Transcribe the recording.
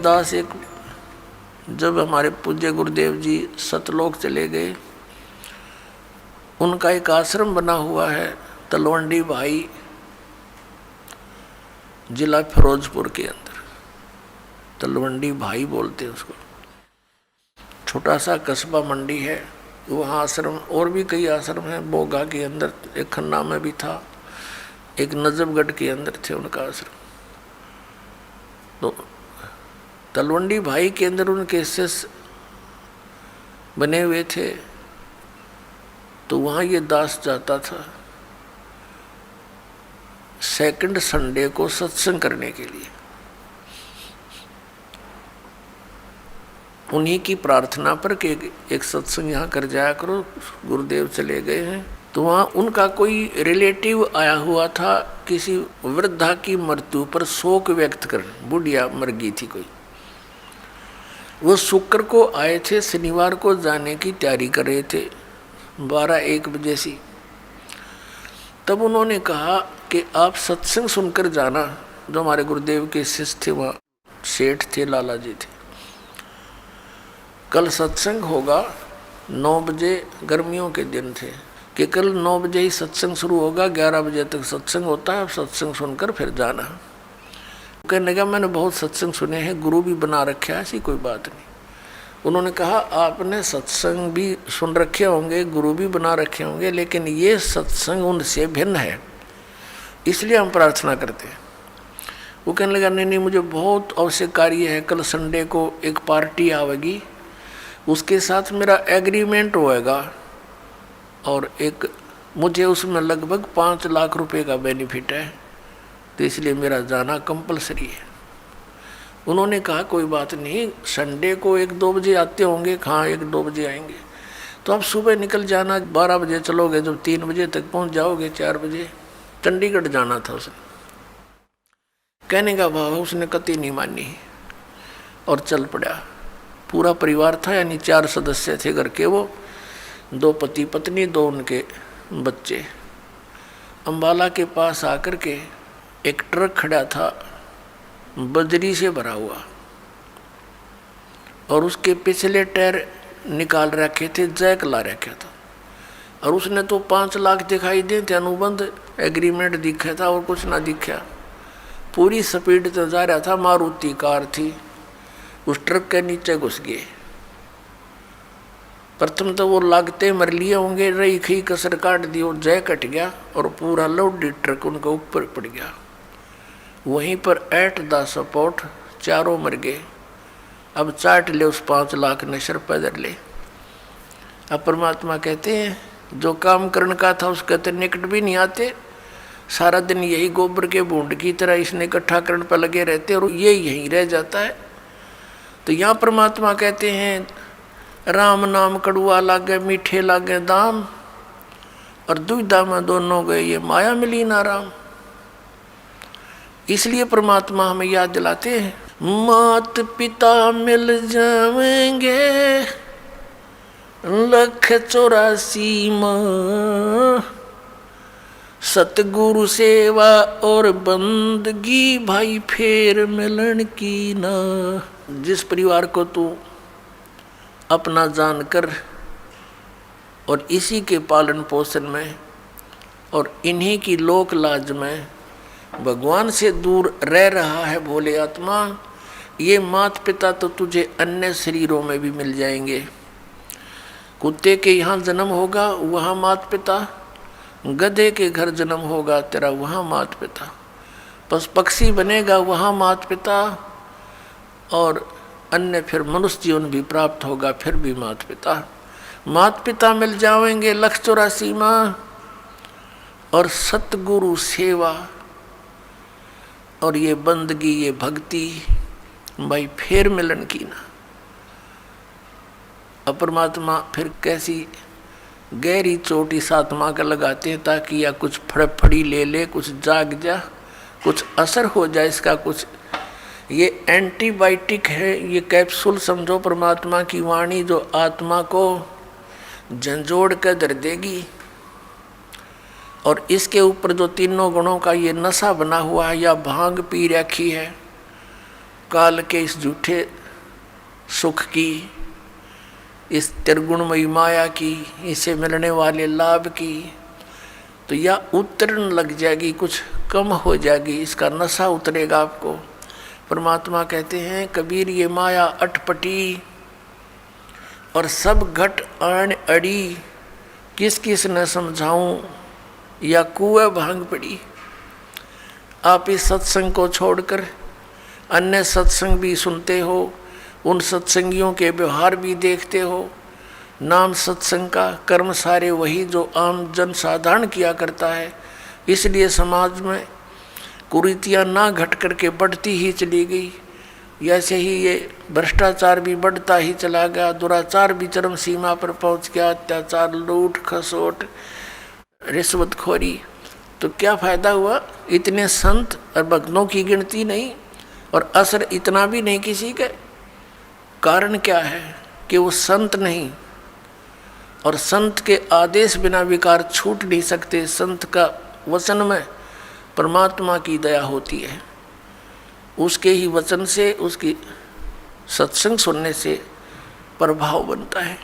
दास एक, जब हमारे पूज्य गुरुदेव जी सतलोक चले गए, उनका एक आश्रम बना हुआ है तलवंडी भाई, जिला फिरोजपुर के अंदर। तलवंडी भाई बोलते हैं उसको। छोटा सा कस्बा मंडी है, वहाँ आश्रम, और भी कई आश्रम हैं। बोगा के अंदर एक, खन्ना में भी था एक, नजफगढ़ के अंदर थे उनका आश्रम। तो तलवंडी भाई के अंदर उनके शिष्य बने हुए थे, तो वहाँ ये दास जाता था सेकंड संडे को सत्संग करने के लिए। उन्हीं की प्रार्थना पर कि एक सत्संग यहाँ कर जाया करो, गुरुदेव चले गए हैं। तो वहाँ उनका कोई रिलेटिव आया हुआ था, किसी वृद्धा की मृत्यु पर शोक व्यक्त कर, बुढ़िया मर गई थी कोई। वो शुक्र को आए थे, शनिवार को जाने की तैयारी कर रहे थे 12-1 बजे से। तब उन्होंने कहा कि आप सत्संग सुनकर जाना। जो हमारे गुरुदेव के शिष्य थे, वहाँ सेठ थे, लाला जी थे। कल सत्संग होगा 9 बजे, गर्मियों के दिन थे कि कल 9 बजे ही सत्संग शुरू होगा, 11 बजे तक सत्संग होता है, सत्संग सुनकर फिर जाना। कहने लगा मैंने बहुत सत्संग सुने हैं, गुरु भी बना रखे है, ऐसी कोई बात नहीं। उन्होंने कहा आपने सत्संग भी सुन रखे होंगे, गुरु भी बना रखे होंगे, लेकिन ये सत्संग उनसे भिन्न है, इसलिए हम प्रार्थना करते हैं। वो कहने लगा नहीं, मुझे बहुत आवश्यक कार्य है, कल संडे को एक पार्टी आवेगी, उसके साथ मेरा एग्रीमेंट होएगा, और एक मुझे उसमें लगभग 5 लाख रुपए का बेनिफिट है, तो इसलिए मेरा जाना कंपलसरी है। उन्होंने कहा कोई बात नहीं, संडे को 1-2 बजे आते होंगे। हाँ, 1-2 बजे आएंगे, तो आप सुबह निकल जाना, 12 बजे चलोगे, जब 3 बजे तक पहुंच जाओगे, 4 बजे। चंडीगढ़ जाना था उसने। कहने का भाव उसने कतई नहीं मानी और चल पड़ा। पूरा परिवार था, यानी 4 सदस्य थे घर के, वो 2 पति पत्नी, 2 उनके बच्चे। अम्बाला के पास आकर के एक ट्रक खड़ा था बजरी से भरा हुआ, और उसके पिछले टायर निकाल रखे थे, जैक ला रखा था, और उसने तो 5 लाख दिखाई दे थे, अनुबंध एग्रीमेंट दिखा था और कुछ ना दिखा। पूरी स्पीड से जा रहा था, मारुति कार थी, उस ट्रक के नीचे घुस गए। प्रथम तो वो लागते मर लिए होंगे, रही खी कसर काट दी और जय कट गया, और पूरा लोडेड ट्रक उनके ऊपर पड़ गया। वहीं पर एट द सपोर्ट 4 मर गए। अब चाट ले उस 5 लाख ने सर पैदल ले। अब परमात्मा कहते हैं जो काम करने का था उसके तो निकट भी नहीं आते, सारा दिन यही गोबर के बूंद की तरह इसने इकट्ठा करने पर लगे रहते, और ये यहीं रह जाता है। तो यहाँ परमात्मा कहते हैं राम नाम कड़ुआ लागे, मीठे लागे दाम, और दुविधा में दोनों गए, ये माया मिली ना राम। इसलिए परमात्मा हमें याद दिलाते हैं, मात पिता मिल जाएंगे 184 माँ, सतगुरु सेवा और बंदगी भाई फेर मिलन की ना। जिस परिवार को तू अपना जानकर और इसी के पालन पोषण में और इन्हीं की लोक लाज में भगवान से दूर रह रहा है भोले आत्मा, ये माता पिता तो तुझे अन्य शरीरों में भी मिल जाएंगे। कुत्ते के यहाँ जन्म होगा वहाँ माता पिता, गधे के घर जन्म होगा तेरा वहाँ माता पिता, बस पक्षी बनेगा वहाँ माता पिता, और अन्य फिर मनुष्य जीवन भी प्राप्त होगा फिर भी माता पिता। माता पिता मिल जाएंगे 184 माँ, और सतगुरु सेवा और ये बंदगी ये भक्ति भाई फेर मिलन की ना। अब परमात्मा फिर कैसी गहरी चोट इस आत्मा का लगाते हैं ताकि या कुछ फड़फड़ी ले ले, कुछ जाग जा, कुछ असर हो जाए इसका कुछ। ये एंटीबायोटिक है, ये कैप्सूल समझो परमात्मा की वाणी जो आत्मा को झंझोड़ कर धर देगी। और इसके ऊपर जो तीनों गुणों का ये नशा बना हुआ है या भांग पी रखी है काल के इस झूठे सुख की, इस त्रिगुणमयी माया की, इसे मिलने वाले लाभ की, तो या उतरन लग जाएगी, कुछ कम हो जाएगी, इसका नशा उतरेगा आपको। परमात्मा कहते हैं कबीर ये माया अटपटी और सब घट आन अड़ी, किस किस न समझाऊं या कुएं भांग पड़ी। आप इस सत्संग को छोड़कर अन्य सत्संग भी सुनते हो, उन सत्संगियों के व्यवहार भी देखते हो। नाम सत्संग का, कर्म सारे वही जो आम जन साधारण किया करता है। इसलिए समाज में कुरीतियाँ ना घट करके बढ़ती ही चली गई। ऐसे ही ये भ्रष्टाचार भी बढ़ता ही चला गया, दुराचार भी चरम सीमा पर पहुंच गया, अत्याचार, लूट खसोट, रिश्वतखोरी। तो क्या फायदा हुआ? इतने संत और भक्तों की गिनती नहीं और असर इतना भी नहीं किसी के। कारण क्या है कि वो संत नहीं, और संत के आदेश बिना विकार छूट नहीं सकते। संत का वचन में परमात्मा की दया होती है, उसके ही वचन से, उसकी सत्संग सुनने से प्रभाव बनता है।